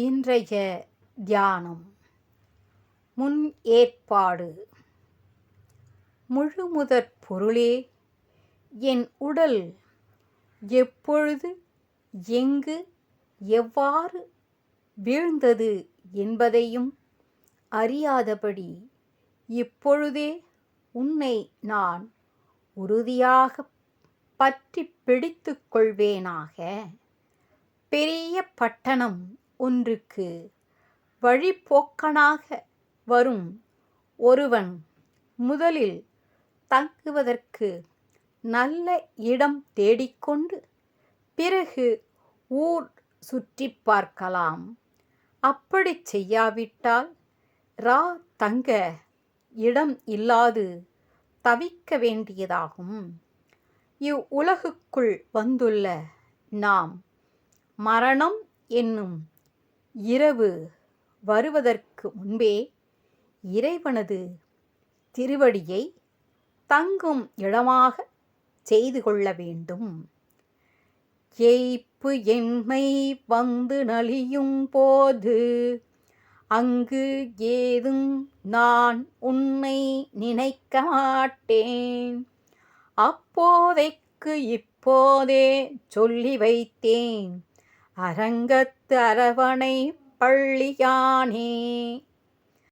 இன்றைய தியானம் முன் ஏற்பாடு. முழுமுதற் பொருளே, என் உடல் எப்பொழுது, எங்கு, எவ்வாறு வீழ்ந்தது என்பதையும் அறியாதபடி இப்பொழுதே உன்னை நான் உறுதியாக பற்றி பிடித்து கொள்வேனாக. பெரிய பட்டணம் ஒன்றுக்கு வழிப்போக்கனாக வரும் ஒருவன் முதலில் தங்குவதற்கு நல்ல இடம் தேடிக்கொண்டு பிறகு ஊர் சுற்றி பார்க்கலாம். அப்படி செய்யாவிட்டால் தங்க இடம் இல்லாது தவிக்க வேண்டியதாகும். இவ்வுலகுக்குள் வந்துள்ள நாம் மரணம் என்னும் இரவு வருவதற்கு முன்பே இறைவனது திருவடியை தங்கும் இடமாக செய்து கொள்ள வேண்டும். ஏய்ப்பு என்மை வந்து நலியும் போது அங்கு ஏதும் நான் உன்னை நினைக்க மாட்டேன். அப்போதைக்கு இப்போதே சொல்லி வைத்தேன், அரங்கத்து அரவணை பள்ளியானே.